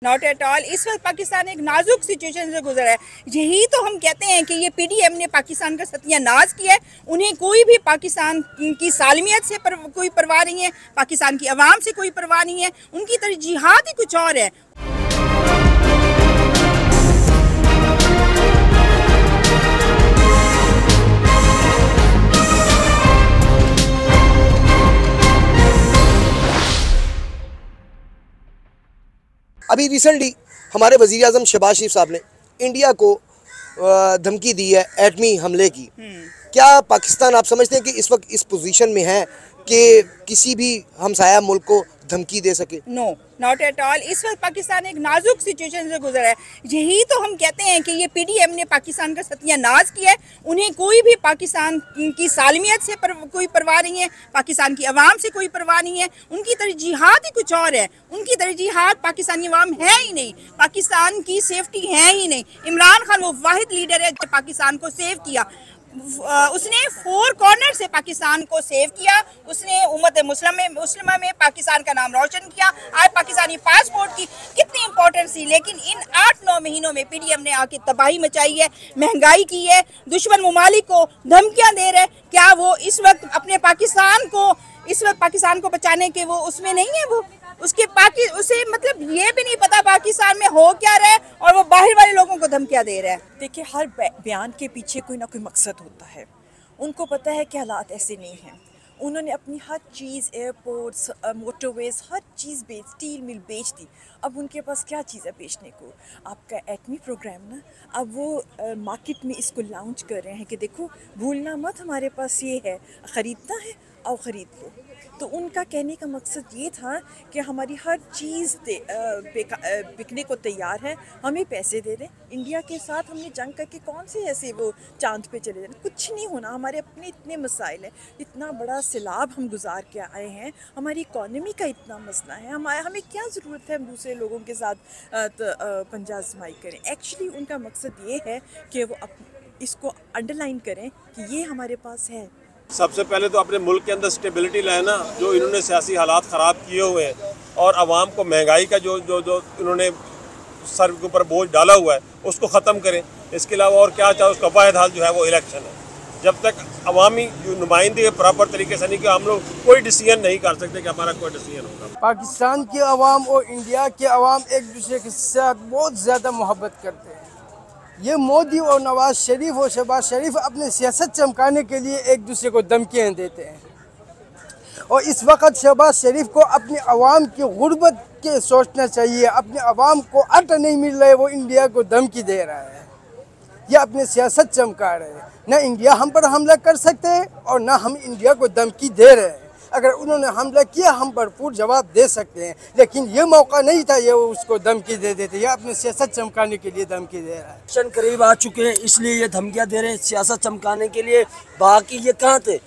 Not at all. इस वक्त पाकिस्तान एक नाजुक सिचुएशन से गुजरा है। यही तो हम कहते हैं कि ये पीडीएम ने पाकिस्तान का सत्यानाश किया है। उन्हें कोई भी पाकिस्तान की सालमियत से कोई परवाह नहीं है, पाकिस्तान की आवाम से कोई परवाह नहीं है। उनकी तरजीहात ही कुछ और है। अभी रिसेंटली हमारे वज़ीर आज़म शहबाज शरीफ साहब ने इंडिया को धमकी दी है एटमी हमले की। क्या पाकिस्तान आप समझते हैं कि इस वक्त इस पोजीशन में है कि किसी भी हमसाया मुल्क को धमकी दे सके? No, not at all. इस वक्त पाकिस्तान एक नाजुक सिचुएशन से गुजरा है। यही तो हम कहते हैं कि ये पीडीएम ने पाकिस्तान का सत्यानाश किया है। उन्हें कोई भी पाकिस्तान की सालमियत से कोई परवाह नहीं है, पाकिस्तान की आवाम से कोई परवाह नहीं है। उनकी तरजीहात ही कुछ और है। उनकी तरजीहात पाकिस्तानी आवाम है ही नहीं, पाकिस्तान की सेफ्टी है ही नहीं। इमरान खान वो वाहिद लीडर है जो पाकिस्तान को सेव किया। उसने 4 कॉर्नर से पाकिस्तान को सेव किया। उसने उम्मत मुस्लिमा में पाकिस्तान का नाम रोशन किया। आज पाकिस्तानी पासपोर्ट की कितनी इंपॉर्टेंस थी, लेकिन इन 8-9 महीनों में पीडीएम ने आके तबाही मचाई है, महंगाई की है, दुश्मन ममालिक को धमकियां दे रहे। क्या वो इस वक्त अपने पाकिस्तान को बचाने के वो उसमें नहीं है? वो उसे मतलब ये भी नहीं पता पाकिस्तान में हो क्या रहा है, और वो बाहर वाले लोगों को धमकियां दे रहा है। देखिए, हर बयान के पीछे कोई ना कोई मकसद होता है। उनको पता है कि हालात ऐसे नहीं हैं। उन्होंने अपनी हर चीज़, एयरपोर्ट्स, मोटरवेज, हर चीज़ स्टील मिल बेच दी। अब उनके पास क्या चीज़ है बेचने को? आपका एटमी प्रोग्राम ना, अब वो मार्केट में इसको लॉन्च कर रहे हैं कि देखो, भूलना मत, हमारे पास ये है, ख़रीदना है और ख़रीद लो। तो उनका कहने का मकसद ये था कि हमारी हर चीज़ बिकने को तैयार है, हमें पैसे दे दें। इंडिया के साथ हमने जंग करके कौन से ऐसे वो चांद पे चले जाना, कुछ नहीं होना। हमारे अपने इतने मसाइल हैं, इतना बड़ा सैलाब हम गुजार के आए हैं, हमारी इकॉनमी का इतना मसला है। हमें क्या ज़रूरत है हम दूसरे लोगों के साथ पंजा आजमाई करें। एक्चुअली उनका मकसद ये है कि वो इसको अंडरलाइन करें कि ये हमारे पास है। सबसे पहले तो अपने मुल्क के अंदर स्टेबिलिटी लाना, जो इन्होंने सियासी हालात ख़राब किए हुए हैं, और आवाम को महंगाई का जो इन्होंने सर के ऊपर बोझ डाला हुआ है उसको ख़त्म करें। इसके अलावा और क्या चाहे, उसका वाहिद हाल जो है वो इलेक्शन है। जब तक अवामी नुमाइंदगी प्रॉपर तरीके से नहीं कि हम लोग कोई डिसीजन नहीं कर सकते कि हमारा कोई डिसीजन होगा। पाकिस्तान की आवाम और इंडिया के आवाम एक दूसरे के साथ बहुत ज़्यादा मोहब्बत करते हैं। ये मोदी और नवाज शरीफ और शहबाज शरीफ अपने सियासत चमकाने के लिए एक दूसरे को धमकियाँ देते हैं, और इस वक्त शहबाज शरीफ को अपनी आवाम की गुर्बत के सोचना चाहिए। अपने आवाम को आटा नहीं मिल रहा है, वो इंडिया को धमकी दे रहा है, ये अपने सियासत चमका रहे हैं। न इंडिया हम पर हमला कर सकते हैं और न हम इंडिया को धमकी दे रहे हैं। अगर उन्होंने हमला किया हम भरपूर जवाब दे सकते हैं, लेकिन ये मौका नहीं था ये उसको धमकी दे देते। ये अपने सियासत चमकाने के लिए धमकी दे रहा है। इलेक्शन करीब आ चुके हैं, इसलिए ये धमकियां दे रहे हैं सियासत चमकाने के लिए। बाकी ये कहाँ थे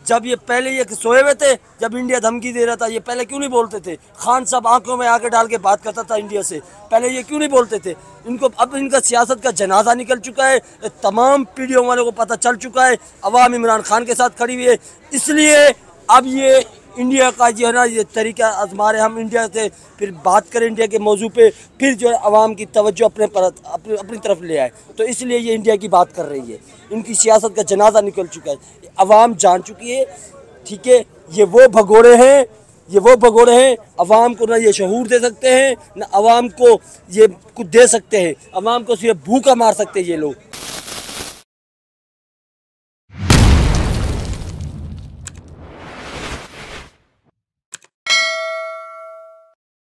जब ये पहले ये सोए हुए थे, जब इंडिया धमकी दे रहा था? ये पहले क्यों नहीं बोलते थे? खान साहब आंखों में आके डाल के बात करता था इंडिया से, पहले ये क्यों नहीं बोलते थे? इनको अब इनका सियासत का जनाजा निकल चुका है, तमाम पीढ़ियों वालों को पता चल चुका है, अवाम इमरान खान के साथ खड़ी हुई है। इसलिए अब ये इंडिया का जो है ना, ये तरीका आजमा रहे। हम इंडिया से फिर बात करें इंडिया के मौजू पे, फिर जो है अवाम की तवज्जो अपनी तरफ ले आए, तो इसलिए ये इंडिया की बात कर रही है। इनकी सियासत का जनाजा निकल चुका है, अवाम जान चुकी है। ठीक है, ये वो भगोड़े हैं, अवाम को ना ये शहूर दे सकते हैं, ना अवाम को ये कुछ दे सकते हैं। अवाम को सिर्फ भूखा मार सकते हैं ये लोग।